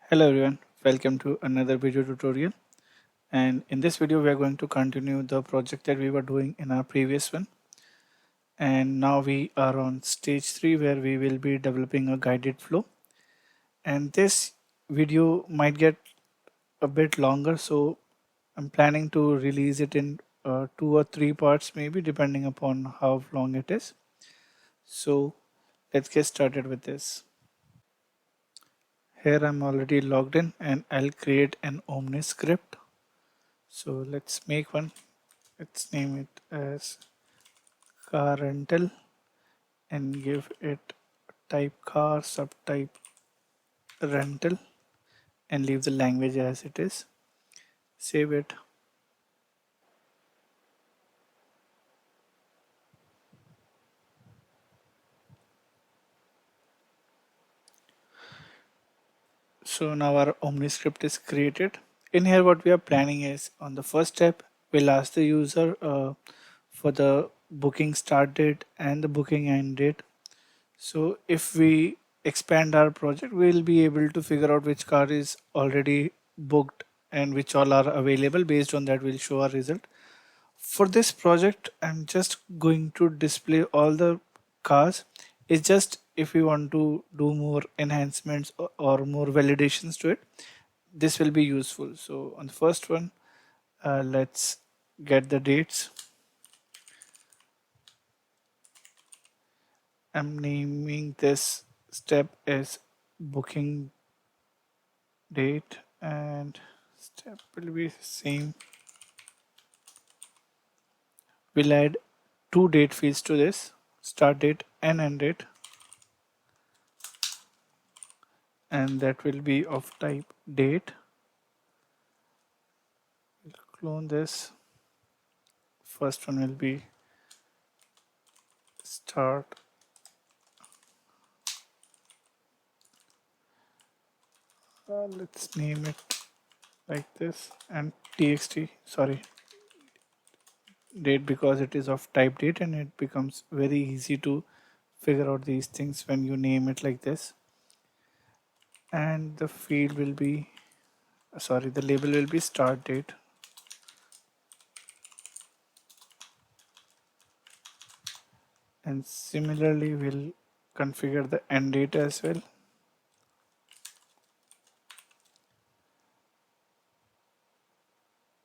Hello everyone, welcome to another video tutorial, and in this video we are going to continue the project that we were doing in our previous one, and now we are on stage 3 where we will be developing a guided flow. And this video might get a bit longer, so I'm planning to release it in 2 or 3 parts maybe, depending upon how long it is. So let's get started with this. Here I'm already logged in and I'll create an OmniScript. So let's make one. Let's name it as car rental and give it type car, subtype rental, and leave the language as it is. Save it. So now our OmniScript is created. In here what we are planning is, on the first step we'll ask the user for the booking start date and the booking end date. So if we expand our project, we'll be able to figure out which car is already booked and which all are available. Based on that, we'll show our result. For this project, I'm just going to display all the cars. It's just if we want to do more enhancements or more validations to it, this will be useful. So on the first one, let's get the dates. I'm naming this step as booking date, and step will be same. We'll add 2 date fields to this, start date and end date, and that will be of type date. We'll clone this. First one will be start. Let's name it like this, and txt, sorry, date, because it is of type date and it becomes very easy to figure out these things when you name it like this. And the field will be, sorry, the label will be start date. And similarly we'll configure the end date as well.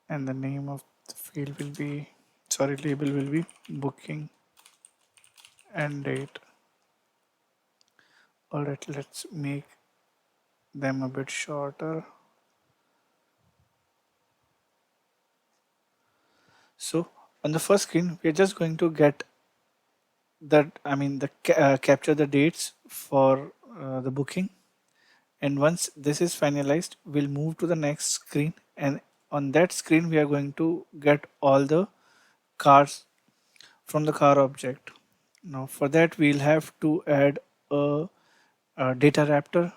And the name of the field will be, sorry, label will be booking end date. Alright, let's make them a bit shorter. So on the first screen, we're just going to get that, capture the dates for the booking. And once this is finalized, we'll move to the next screen, and on that screen we are going to get all the cars from the car object. Now for that we'll have to add a DataRaptor,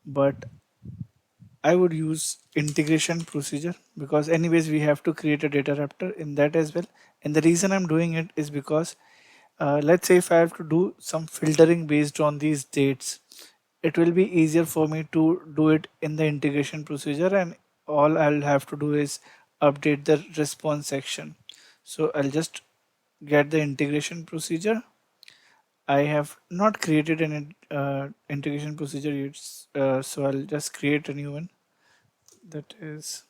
but I would use integration procedure because anyways we have to create a DataRaptor in that as well. And the reason I'm doing it is because let's say if I have to do some filtering based on these dates, it will be easier for me to do it in the integration procedure, and all I'll have to do is update the response section. So I'll just get the integration procedure. I have not created an integration procedure yet, so I'll just create a new one. That is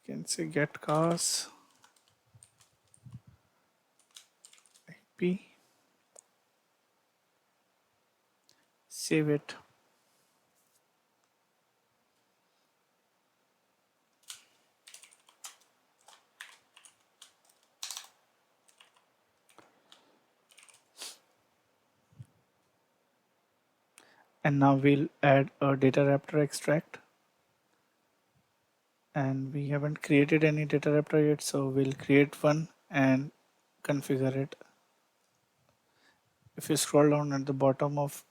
you can say get cars IP, save it. And now we'll add a DataRaptor extract. And we haven't created any DataRaptor yet, so we'll create one and configure it. If you scroll down at the bottom of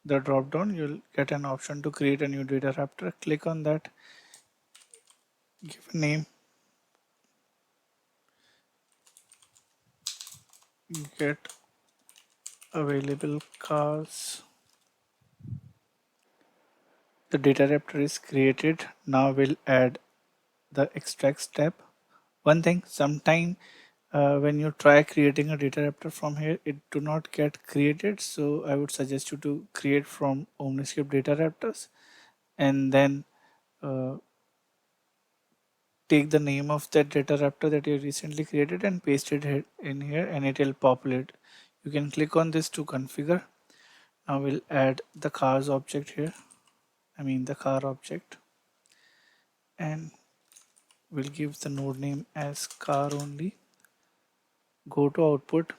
the drop down, you'll get an option to create a new DataRaptor. Click on that, give a name, get available cars. The DataRaptor is created. Now we'll add the extract step. One thing, sometime when you try creating a DataRaptor from here, it do not get created. So I would suggest you to create from OmniScript DataRaptors and then take the name of that DataRaptor that you recently created and paste it in here and it will populate. You can click on this to configure. Now we'll add the cars object here. The car object, and we'll give the node name as car only. Go to output.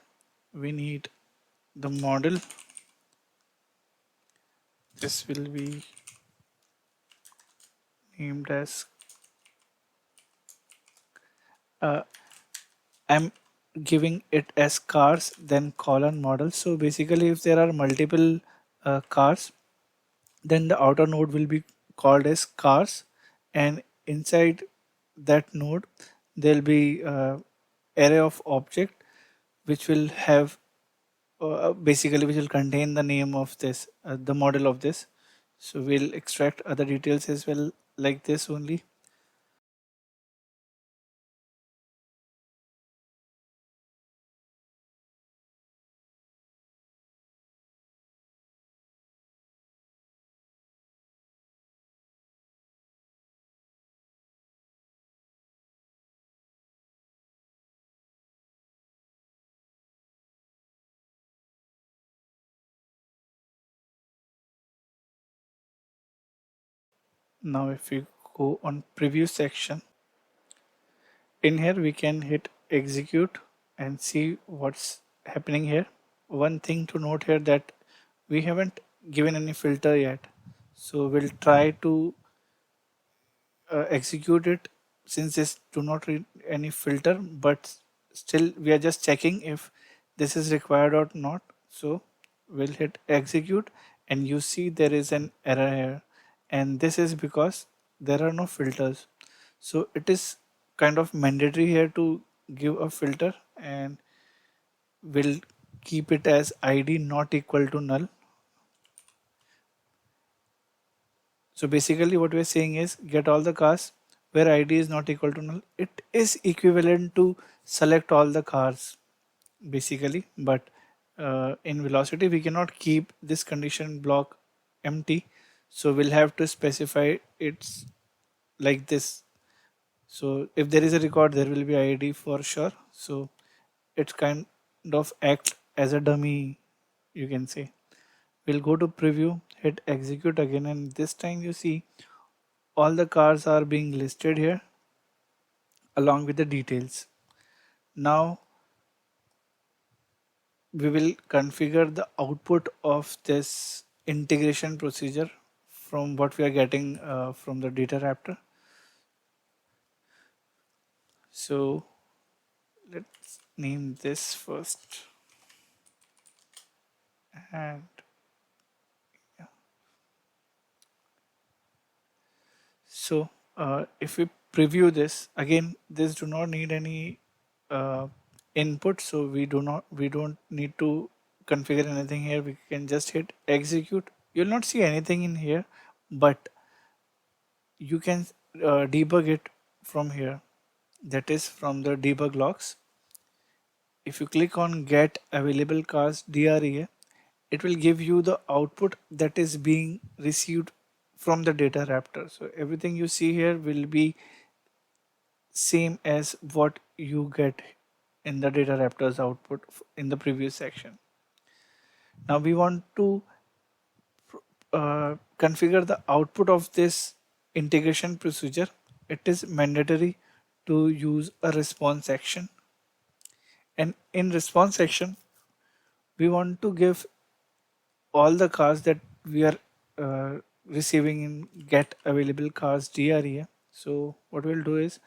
We need the model. This will be named as I'm giving it as cars then colon model. So basically if there are multiple cars, then the outer node will be called as cars, and inside that node there'll be array of object which will have basically which will contain the name of this the model of this. So we'll extract other details as well like this only. Now if we go on preview section, in here we can hit execute and see what's happening here. One thing to note here that we haven't given any filter yet, so we'll try to execute it since this do not read any filter, but still we are just checking if this is required or not. So we'll hit execute and you see there is an error here, and this is because there are no filters. So it is kind of mandatory here to give a filter, and we'll keep it as id not equal to null. So basically what we're saying is get all the cars where id is not equal to null. It is equivalent to select all the cars basically, but in velocity we cannot keep this condition block empty. So we'll have to specify it's like this. So if there is a record, there will be id for sure. So it's kind of act as a dummy, you can say. We'll go to preview, hit execute again, and this time you see all the cars are being listed here along with the details. Now we will configure the output of this integration procedure from what we are getting from the DataRaptor. So let's name this first, and yeah. So if we preview this again, this do not need any input, so we don't need to configure anything here. We can just hit execute. You'll not see anything in here, but you can debug it from here, that is from the debug logs. If you click on get available cars DREA, it will give you the output that is being received from the DataRaptor. So everything you see here will be same as what you get in the DataRaptor's output in the previous section. Now we want to configure the output of this integration procedure. It is mandatory to use a response action, and in response action we want to give all the cars that we are receiving in get available cars DREA. So what we'll do is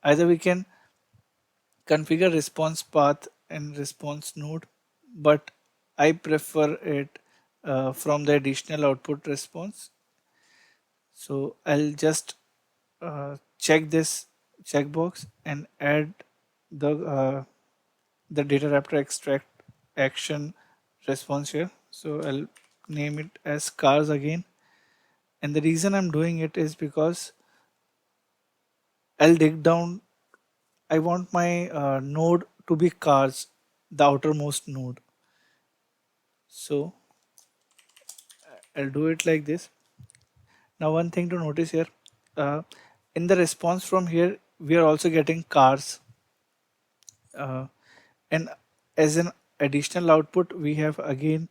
either we can configure response path and response node, but I prefer it from the additional output response. So I'll just check this checkbox and add the DataRaptor extract action response here. So I'll name it as cars again. And the reason I'm doing it is because I'll dig down. I want my node to be cars, the outermost node. So I'll do it like this. Now one thing to notice here, uh, in the response from here, we are also getting cars. And as an additional output, we have again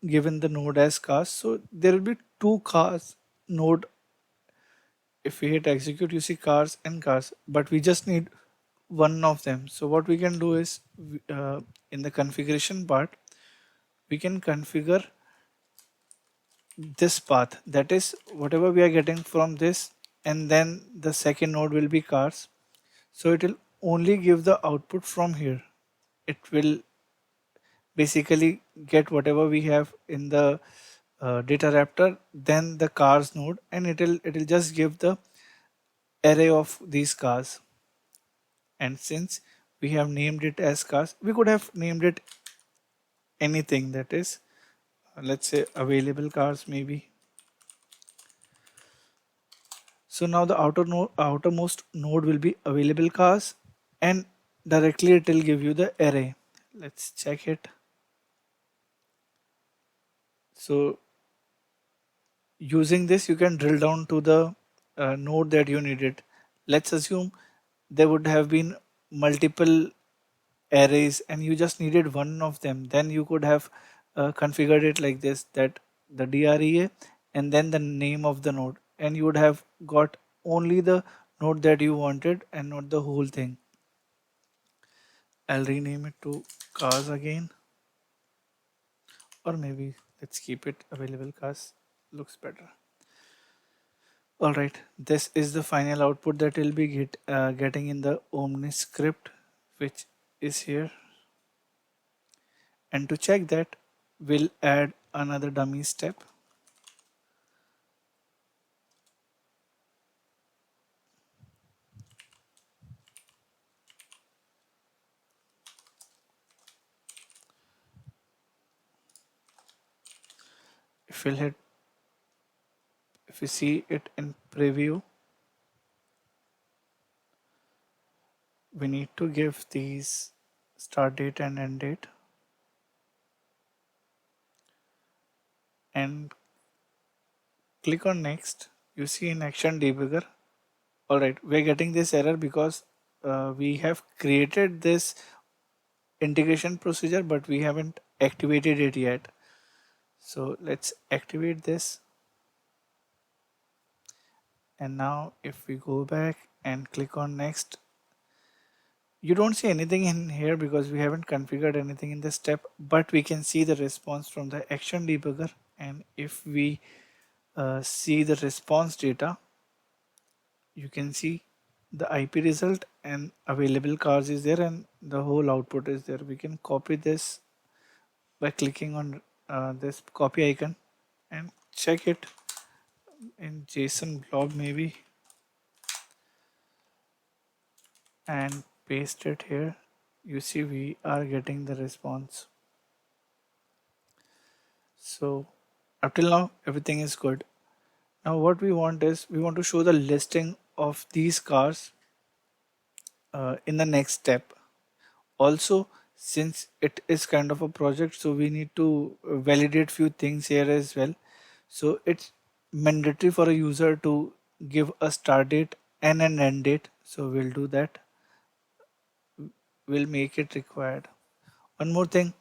given the node as cars. So there will be two cars node. If we hit execute, you see cars and cars, but we just need one of them. So what we can do is in the configuration part, we can configure this path, that is whatever we are getting from this, and then the second node will be cars. So it will only give the output from here. It will basically get whatever we have in the DataRaptor, then the cars node, and it'll just give the array of these cars. And since we have named it as cars, we could have named it anything, that is let's say available cars maybe. So now the outermost node will be available cars, and directly it will give you the array. Let's check it. So using this, you can drill down to the node that you needed. Let's assume there would have been multiple arrays and you just needed one of them. Then you could have configured it like this, that the DREA and then the name of the node, and you would have got only the node that you wanted and not the whole thing. I'll rename it to cars again, or maybe let's keep it available cars, looks better. All right, this is the final output that we'll be getting in the OmniScript, which is here. And to check that, we'll add another dummy step. If we see it in preview, we need to give these start date and end date, and click on next. You see in action debugger. All right, we're getting this error because we have created this integration procedure, but we haven't activated it yet. So let's activate this. And now if we go back and click on next, you don't see anything in here because we haven't configured anything in this step, but we can see the response from the action debugger. And if we see the response data, you can see the IP result and available cars is there and the whole output is there. We can copy this by clicking on this copy icon and check it in JSON blob maybe, and paste it here. You see we are getting the response. So up till now everything is good. Now what we want is we want to show the listing of these cars in the next step. Also, since it is kind of a project, so we need to validate few things here as well. So it's mandatory for a user to give a start date and an end date. So we'll do that. We'll make it required. One more thing,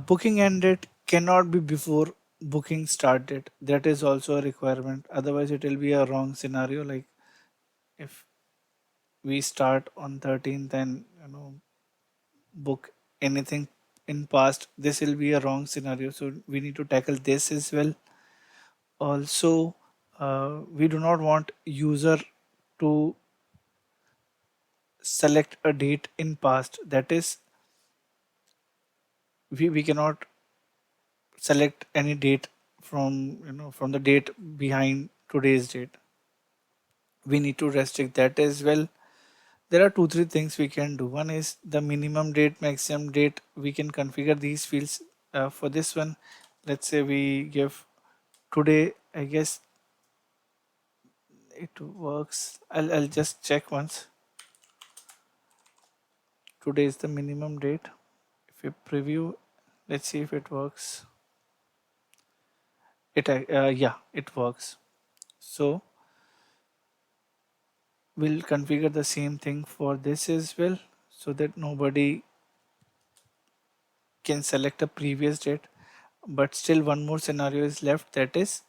booking end date cannot be before booking start date. That is also a requirement. Otherwise it will be a wrong scenario. Like if we start on 13th and book anything in past, this will be a wrong scenario. So we need to tackle this as well. Also, we do not want user to select a date in past. That is, we cannot select any date from the date behind today's date. We need to restrict that as well. There are 2-3 things we can do. One is the minimum date, maximum date. We can configure these fields. For this one, let's say we give today. I guess it works. I'll just check once. Today is the minimum date. If we preview, let's see if it works. Yeah, it works. So we'll configure the same thing for this as well, so that nobody can select a previous date. But still one more scenario is left, that is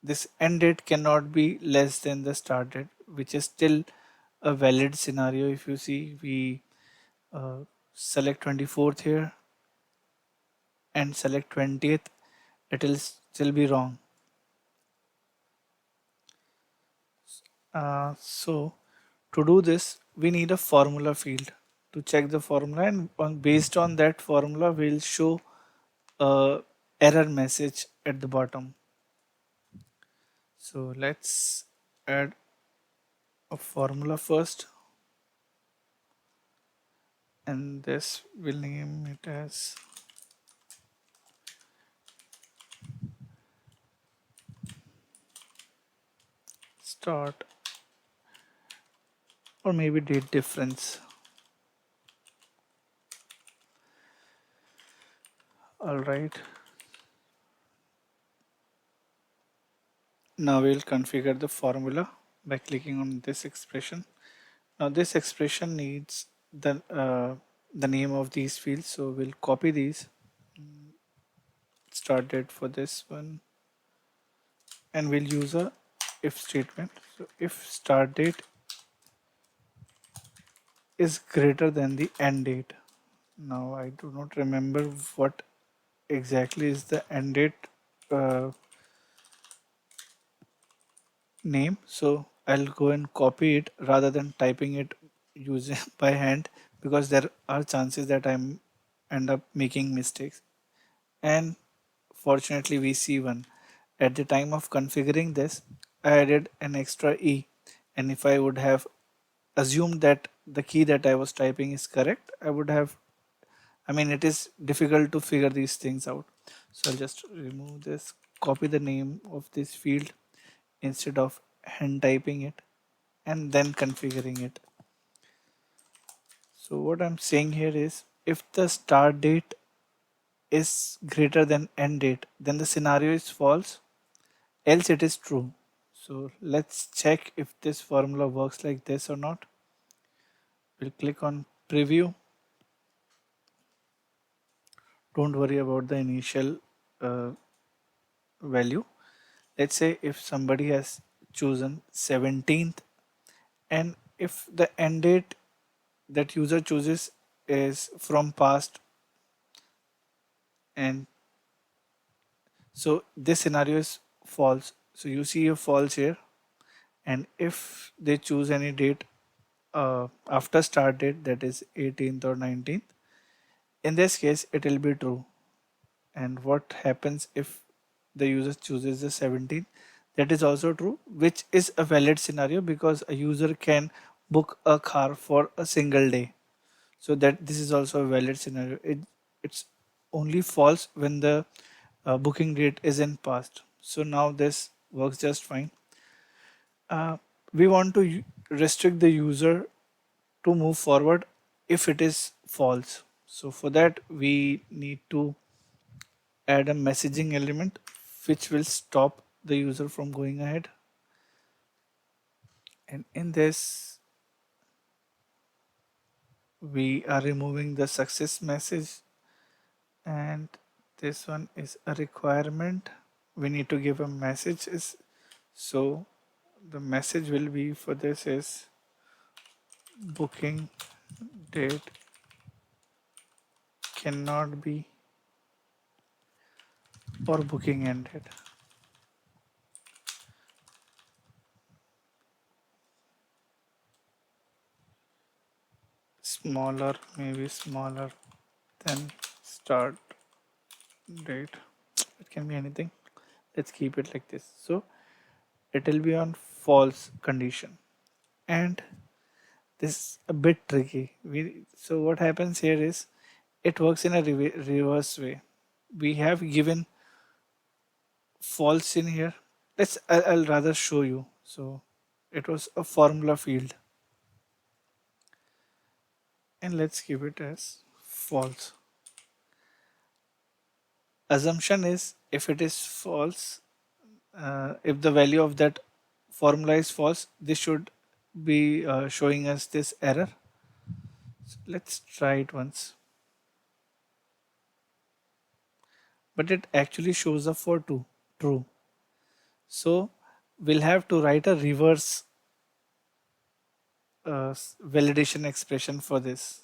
this end date cannot be less than the start date, which is still a valid scenario. If you see, we select 24th here and select 20th, it will still be wrong. So to do this, we need a formula field to check the formula, and based on that formula, we'll show a error message at the bottom. So let's add a formula first, and this will name it as start, or maybe date difference. All right. Now we'll configure the formula by clicking on this expression. Now this expression needs the name of these fields, so we'll copy these. Start date for this one, and we'll use a if statement. So if start date is greater than the end date. Now I do not remember what exactly is the end date name, so I'll go and copy it rather than typing it using by hand, because there are chances that I'm end up making mistakes. And fortunately we see one. At the time of configuring this, I added an extra E, and if I would have assumed that the key that I was typing is correct, I would have, I mean, it is difficult to figure these things out. So I'll just remove this, copy the name of this field instead of hand typing it, and then configuring it. So what I'm saying here is, if the start date is greater than end date, then the scenario is false, else it is true. So let's check if this formula works like this or not. We'll click on preview. Don't worry about the initial value. Let's say if somebody has chosen 17th, and if the end date that user chooses is from past, and so this scenario is false. So you see a false here, and if they choose any date after start date, that is 18th or 19th, in this case it will be true. And what happens if the user chooses the 17th? That is also true, which is a valid scenario, because a user can book a car for a single day. So that this is also a valid scenario. It's only false when the booking date is in past. So now this works just fine. We want to restrict the user to move forward if it is false. So for that we need to add a messaging element which will stop the user from going ahead. And in this, we are removing the success message, and this one is a requirement. We need to give a message. So the message will be for this is booking date cannot be, or booking ended. Smaller, maybe smaller than start date. It can be anything. Let's keep it like this. So it will be on false condition, and this is a bit tricky. So what happens here is, it works in a reverse way. We have given false in here. I'll rather show you. So it was a formula field, and let's give it as false. Assumption is if it is false, if the value of that formula is false, this should be showing us this error. So let's try it once. But it actually shows up for true. So we'll have to write a reverse validation expression for this.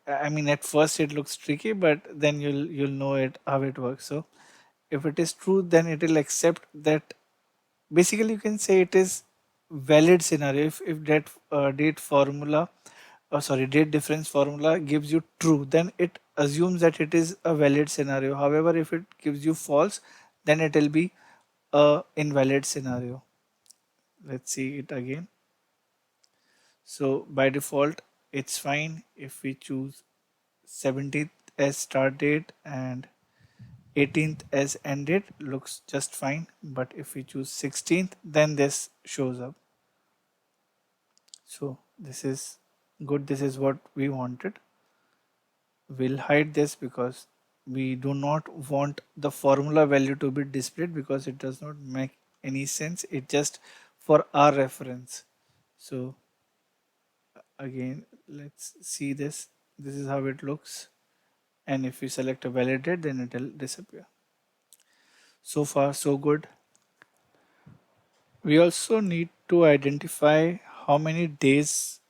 I mean, at first it looks tricky, but then you'll know it how it works. So if it is true, then it will accept that. Basically, you can say it is valid scenario. If that date formula, date difference formula gives you true, then it assumes that it is a valid scenario. However, if it gives you false, then it will be a invalid scenario. Let's see it again. So by default, it's fine if we choose 17th as start date and 18th as end date, looks just fine. But if we choose 16th, then this shows up. So this is good. This is what we wanted. We'll hide this because we do not want the formula value to be displayed because it does not make any sense. It's just for our reference. So again, let's see this. This is how it looks. And if we select a valid date, then it will disappear. So far, so good. We also need to identify how many days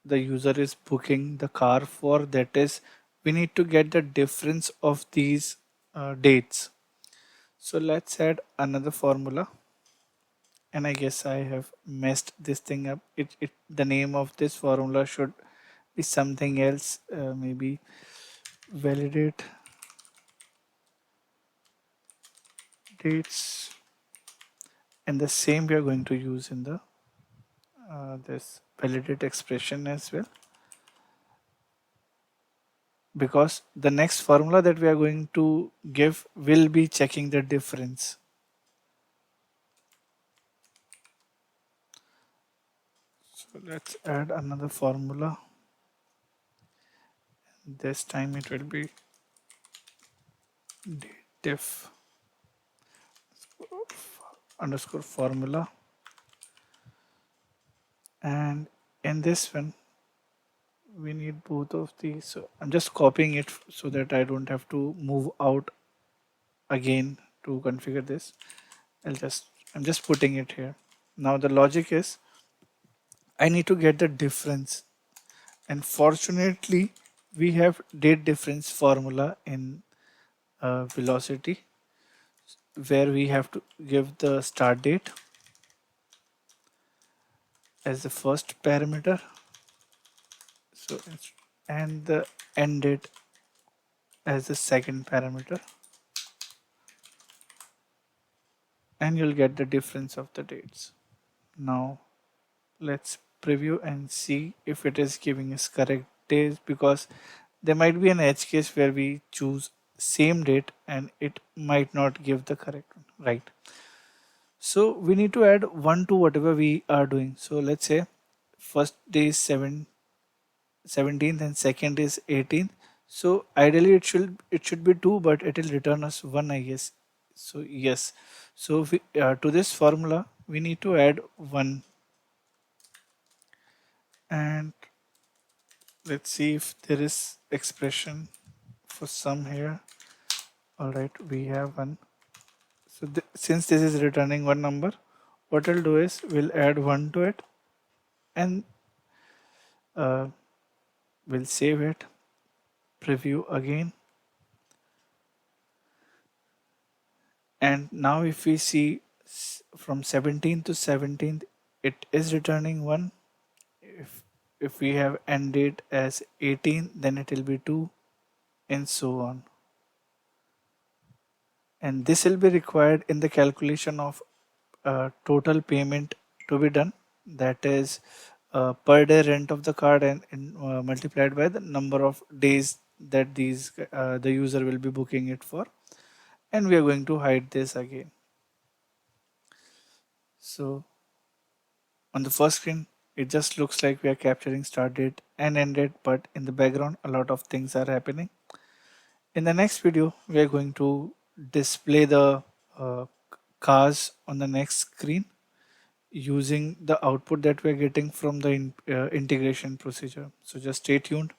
the user is booking the car for. That is, we need to get the difference of these dates. So let's add another formula. And I guess I have messed this thing up. The name of this formula should be something else, maybe validate dates, and the same we are going to use in the this validate expression as well, because the next formula that we are going to give will be checking the difference. So let's add another formula. This time it will be diff underscore formula, and in this one we need both of these. So I'm just copying it so that I don't have to move out again to configure this. I'm just putting it here. Now the logic is I need to get the difference, and fortunately we have date difference formula in velocity, where we have to give the start date as the first parameter, so and the end date as the second parameter, and you'll get the difference of the dates. Now let's preview and see if it is giving us correct days, because there might be an edge case where we choose same date and it might not give the correct one, right? So we need to add 1 to whatever we are doing. So let's say first day is 17th and second is 18th. So ideally it should be 2, but it will return us 1, I guess. So yes. So to this formula we need to add 1, and let's see if there is expression for sum here. All right, we have 1. So since this is returning one number, what I'll do is we'll add 1 to it, and we'll save it, preview again. And now if we see from 17th to 17th, it is returning 1. If we have end date as 18, then it will be 2, and so on. And this will be required in the calculation of total payment to be done. That is per day rent of the card and multiplied by the number of days that the user will be booking it for, and we are going to hide this again. So on the first screen it just looks like we are capturing start date and end date, but in the background a lot of things are happening. In the next video we are going to display the uh, cars on the next screen using the output that we're getting from the integration procedure. So just stay tuned.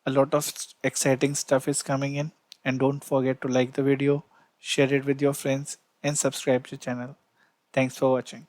A lot of exciting stuff is coming in, and don't forget to like the video, share it with your friends, and subscribe to the channel. Thanks for watching.